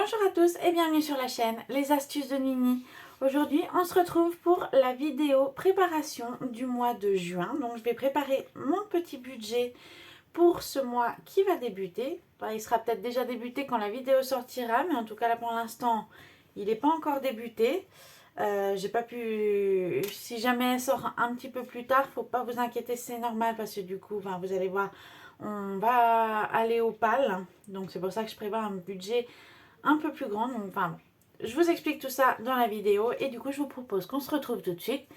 Bonjour à tous et bienvenue sur la chaîne Les Astuces de Nini. Aujourd'hui on se retrouve pour la vidéo préparation du mois de juin. Donc je vais préparer mon petit budget pour ce mois qui va débuter. Il sera peut-être déjà débuté quand la vidéo sortira, mais en tout cas là pour l'instant il n'est pas encore débuté. J'ai pas pu, si jamais elle sort un petit peu plus tard, faut pas vous inquiéter, c'est normal parce que du coup vous allez voir, on va aller au PAL, donc c'est pour ça que je prépare un budget un peu plus grand. Donc, je vous explique tout ça dans la vidéo et du coup je vous propose qu'on se retrouve tout de suite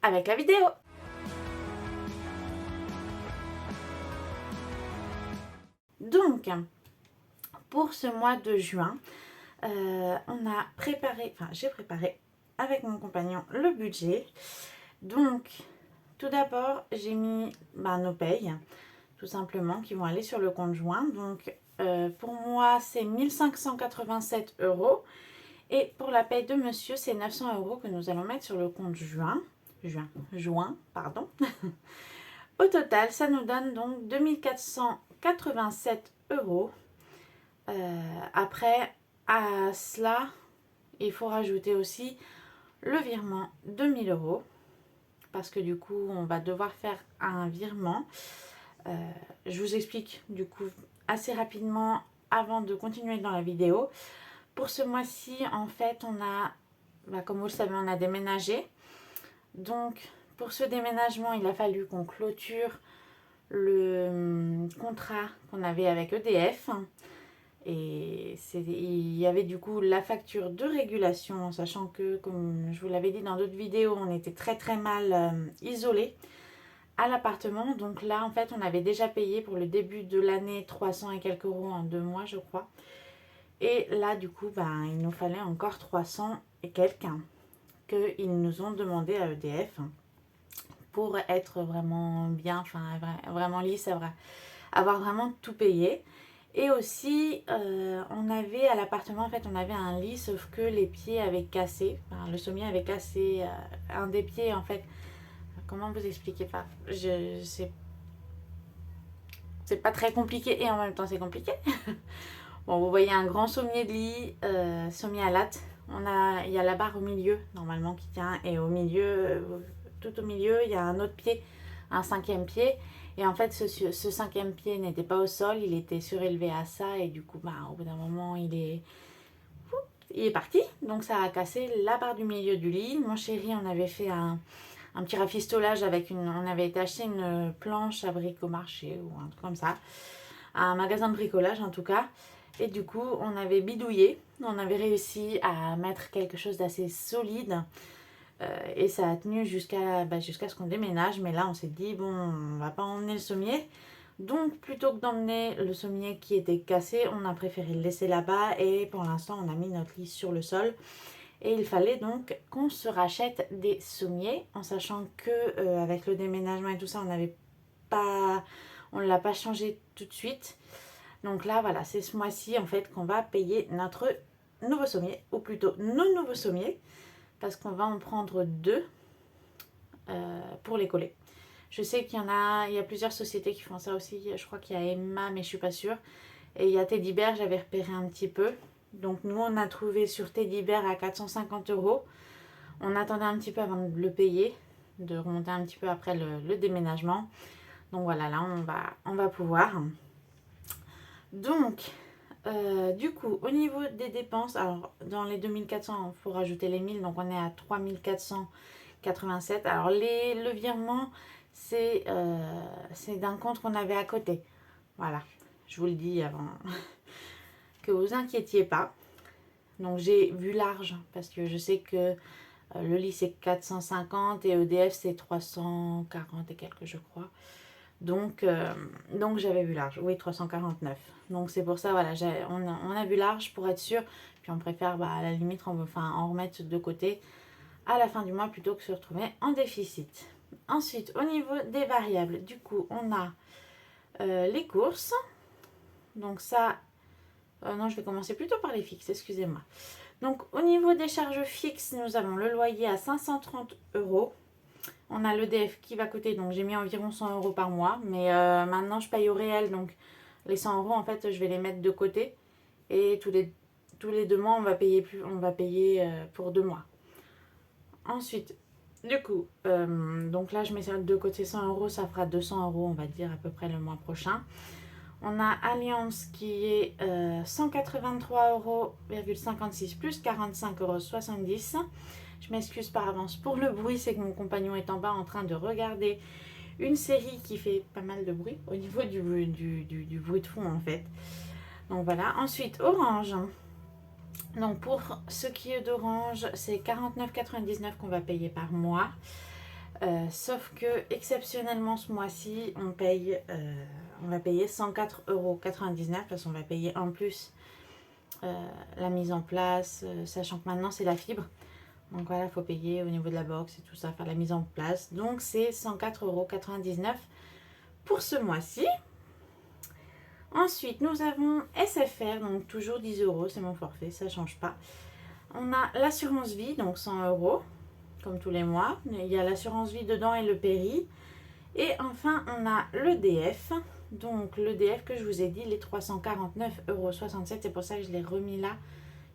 avec la vidéo. Donc pour ce mois de juin, on a préparé, j'ai préparé avec mon compagnon le budget. Donc tout d'abord j'ai mis nos payes tout simplement qui vont aller sur le compte joint. Donc pour moi c'est 1587 €. Et pour la paye de monsieur, c'est 900 € que nous allons mettre sur le compte juin, pardon. Au total, ça nous donne donc 2487 €. Après, à cela, il faut rajouter aussi le virement de 1000 € parce que du coup, on va devoir faire un virement. Je vous explique du coup assez rapidement avant de continuer dans la vidéo. Pour ce mois-ci, en fait, on a, comme vous le savez, on a déménagé. Donc, pour ce déménagement, il a fallu qu'on clôture le contrat qu'on avait avec EDF. Et il y avait du coup la facture de régulation, en sachant que, comme je vous l'avais dit dans d'autres vidéos, on était très mal isolés à l'appartement. Donc là, en fait, on avait déjà payé pour le début de l'année 300 et quelques euros en 2 mois, je crois. Et là, du coup, il nous fallait encore 300 et quelques qu'ils nous ont demandé à EDF pour être vraiment bien, vraiment lisse, avoir vraiment tout payé. Et aussi, on avait à l'appartement, en fait, on avait un lit, sauf que les pieds avaient cassé. Le sommier avait cassé un des pieds, en fait. Comment vous expliquer? C'est pas très compliqué et en même temps c'est compliqué. Bon, vous voyez un grand sommier de lit, sommier à latte. Il y a la barre au milieu normalement qui tient et au milieu, tout au milieu, il y a un autre pied, un cinquième pied. Et en fait, ce cinquième pied n'était pas au sol, il était surélevé à ça et du coup, au bout d'un moment, il est parti. Donc ça a cassé la barre du milieu du lit. Mon chéri, on avait fait un petit rafistolage on avait été acheter une planche à bric-au-marché ou un truc comme ça, un magasin de bricolage en tout cas. Et du coup, on avait bidouillé, on avait réussi à mettre quelque chose d'assez solide et ça a tenu jusqu'à ce qu'on déménage. Mais là, on s'est dit, bon, on va pas emmener le sommier. Donc, plutôt que d'emmener le sommier qui était cassé, on a préféré le laisser là-bas et pour l'instant, on a mis notre lit sur le sol. Et il fallait donc qu'on se rachète des sommiers, en sachant que avec le déménagement et tout ça, on ne l'a pas changé tout de suite. Donc là, voilà, c'est ce mois-ci en fait qu'on va payer notre nouveau sommier, ou plutôt nos nouveaux sommiers, parce qu'on va en prendre deux pour les coller. Je sais qu'il il y a plusieurs sociétés qui font ça aussi. Je crois qu'il y a Emma, mais je suis pas sûre. Et il y a Teddy Bear, j'avais repéré un petit peu. Donc nous, on a trouvé sur Teddy Bear à 450 €. On attendait un petit peu avant de le payer, de remonter un petit peu après le déménagement. Donc voilà, là, on va pouvoir. Donc, du coup, au niveau des dépenses, alors dans les 2400, il faut rajouter les 1000, donc on est à 3487. Alors le virement, c'est d'un compte qu'on avait à côté. Voilà, je vous le dis avant que vous inquiétiez pas. Donc j'ai vu large parce que je sais que le lit c'est 450 et EDF c'est 340 et quelques je crois. Donc j'avais vu large, oui 349. Donc c'est pour ça, voilà, on a vu large pour être sûr. Puis on préfère à la limite en remettre de côté à la fin du mois plutôt que se retrouver en déficit. Ensuite, au niveau des variables, du coup on a les courses. Donc ça, non, je vais commencer plutôt par les fixes, excusez-moi. Donc au niveau des charges fixes, nous avons le loyer à 530 €. On a l'EDF qui va coûter, donc j'ai mis environ 100 € par mois. Mais maintenant je paye au réel, donc les 100 € en fait je vais les mettre de côté. Et tous tous les 2 mois, on va payer pour 2 mois. Ensuite, du coup, donc là, je mets de côté 100 euros, ça fera 200 euros, on va dire, à peu près le mois prochain. On a Allianz qui est 183,56 euros plus 45,70 €. Je m'excuse par avance pour le bruit, c'est que mon compagnon est en bas en train de regarder une série qui fait pas mal de bruit au niveau du bruit de fond en fait. Donc voilà. Ensuite, Orange. Donc pour ce qui est d'Orange, c'est 49,99 € qu'on va payer par mois. Sauf que exceptionnellement ce mois-ci, on va payer 104,99 € parce qu'on va payer en plus la mise en place, sachant que maintenant c'est la fibre. Donc voilà, il faut payer au niveau de la box et tout ça, faire la mise en place. Donc c'est 104,99 € pour ce mois-ci. Ensuite, nous avons SFR, donc toujours 10 €, c'est mon forfait, ça ne change pas. On a l'assurance vie, donc 100 €, comme tous les mois. Il y a l'assurance vie dedans et le péri. Et enfin, on a l'EDF. Donc l'EDF que je vous ai dit, les 349,67 €, c'est pour ça que je l'ai remis là.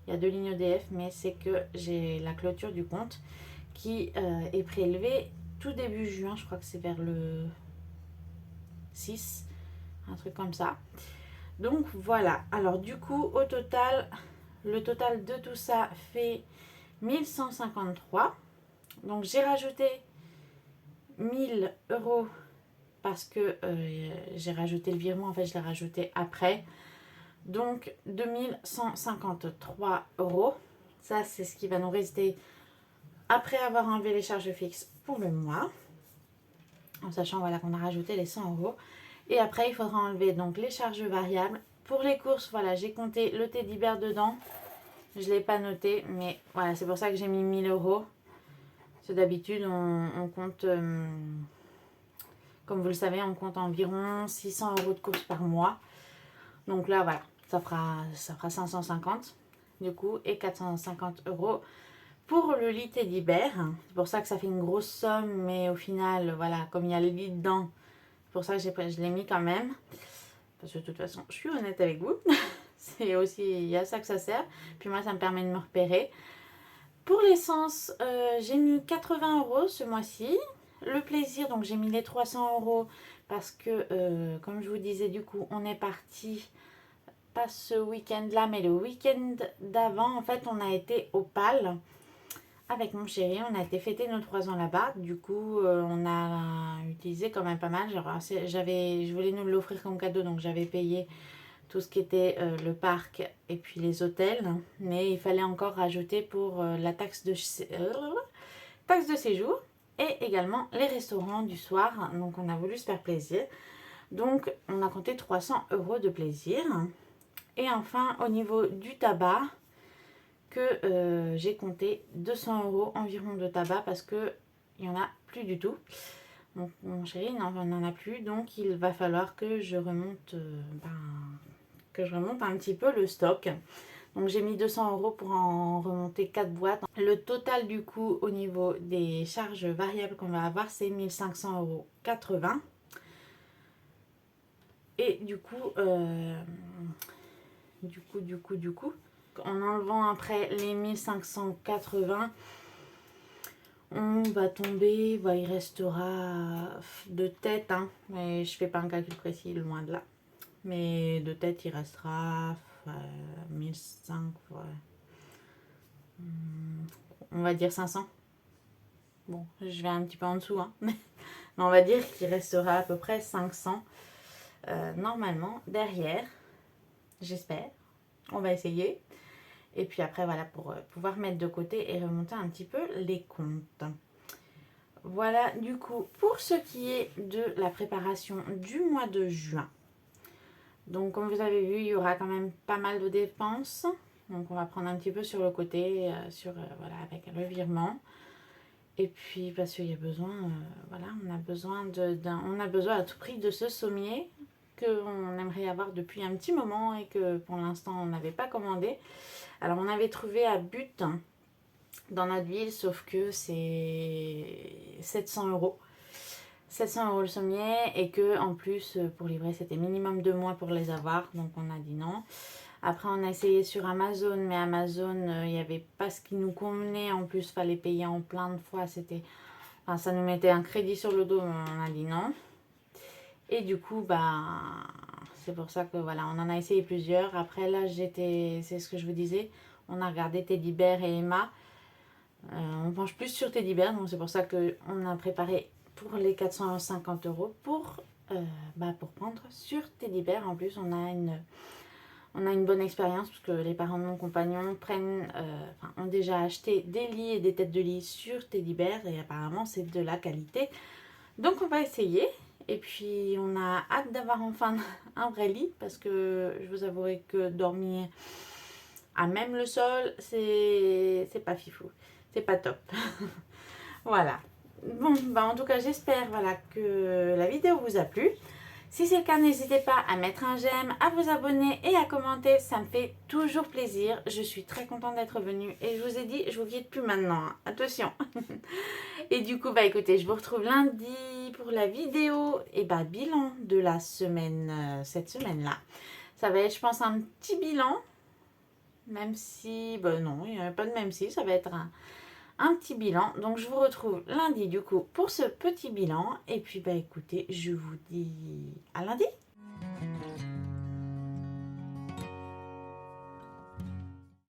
Il y a 2 lignes EDF, mais c'est que j'ai la clôture du compte qui est prélevée tout début juin. Je crois que c'est vers le 6, un truc comme ça. Donc voilà. Alors du coup, au total, le total de tout ça fait 1153. Donc j'ai rajouté 1000 € parce que j'ai rajouté le virement. En fait, je l'ai rajouté après. Donc 2153 €. Ça, c'est ce qui va nous rester après avoir enlevé les charges fixes pour le mois. En sachant voilà, qu'on a rajouté les 100 €. Et après, il faudra enlever donc les charges variables. Pour les courses, voilà, j'ai compté le Teddy Bear dedans. Je ne l'ai pas noté, mais voilà, c'est pour ça que j'ai mis 1000 €. C'est d'habitude, on compte, comme vous le savez, on compte environ 600 € de courses par mois. Donc là, voilà, ça fera 550 du coup et 450 € pour le lit Teddy Bear. C'est pour ça que ça fait une grosse somme, mais au final, voilà, comme il y a le lit dedans, c'est pour ça que je l'ai mis quand même. Parce que de toute façon, je suis honnête avec vous. C'est aussi, il y a ça que ça sert. Puis moi, ça me permet de me repérer. Pour l'essence, j'ai mis 80 € ce mois-ci. Le plaisir, donc j'ai mis les 300 € parce que, comme je vous disais, du coup, on est parti, pas ce week-end-là, mais le week-end d'avant. En fait, on a été au PAL avec mon chéri. On a été fêter nos 3 ans là-bas. Du coup, on a utilisé quand même pas mal. Je voulais nous l'offrir comme cadeau, donc j'avais payé tout ce qui était le parc et puis les hôtels. Mais il fallait encore rajouter pour la taxe de séjour et également les restaurants du soir. Donc, on a voulu se faire plaisir. Donc, on a compté 300 € de plaisir. Et enfin, au niveau du tabac, que j'ai compté 200 € environ de tabac parce que il n'y en a plus du tout. Donc, mon chéri n'en a plus, donc il va falloir que je remonte un petit peu le stock. Donc j'ai mis 200 € pour en remonter 4 boîtes. Le total du coup au niveau des charges variables qu'on va avoir, c'est 1580 €. Et du coup, en enlevant après les 1580, on va tomber, il restera de tête, hein, mais je fais pas un calcul précis, loin de là. Mais de tête, il restera 1500, on va dire 500. Bon, je vais un petit peu en dessous, hein. Mais on va dire qu'il restera à peu près 500 normalement derrière. J'espère. On va essayer. Et puis après, voilà, pour pouvoir mettre de côté et remonter un petit peu les comptes. Voilà, du coup, pour ce qui est de la préparation du mois de juin. Donc, comme vous avez vu, il y aura quand même pas mal de dépenses. Donc, on va prendre un petit peu sur le côté, voilà, avec le virement. Et puis, parce qu'il y a besoin, voilà, on a besoin à tout prix de ce sommier qu'on aimerait avoir depuis un petit moment et que pour l'instant, on n'avait pas commandé. Alors, on avait trouvé à But dans notre ville, sauf que c'est 700 €. 700 € le sommier et que en plus pour livrer c'était minimum 2 mois pour les avoir, donc on a dit non. Après, on a essayé sur Amazon, mais Amazon, il n'y avait pas ce qui nous convenait. En plus, fallait payer en plein de fois. Enfin, ça nous mettait un crédit sur le dos. On a dit non. Et du coup, bah, c'est pour ça que voilà, on en a essayé plusieurs. Après, là, c'est ce que je vous disais. On a regardé Teddy Bear et Emma. On penche plus sur Teddy Bear, donc c'est pour ça qu'on a préparé pour les 450 € pour prendre sur Teddy Bear. En plus, on a une bonne expérience parce que les parents de mon compagnon ont déjà acheté des lits et des têtes de lit sur Teddy Bear et apparemment c'est de la qualité. Donc on va essayer et puis on a hâte d'avoir enfin un vrai lit parce que je vous avouerai que dormir à même le sol, c'est pas fifou, c'est pas top. Voilà. Bon, bah en tout cas j'espère voilà, que la vidéo vous a plu. Si c'est le cas, n'hésitez pas à mettre un j'aime, à vous abonner et à commenter. Ça me fait toujours plaisir. Je suis très contente d'être venue. Et je vous ai dit, je vous quitte plus maintenant. Hein. Attention. Et du coup, bah écoutez, je vous retrouve lundi pour la vidéo et bah bilan de la semaine, cette semaine-là. Ça va être, je pense, un petit bilan. Même si, bah non, il n'y a pas de même si. Ça va être un petit bilan. Donc je vous retrouve lundi du coup pour ce petit bilan. Et puis bah écoutez, je vous dis à lundi.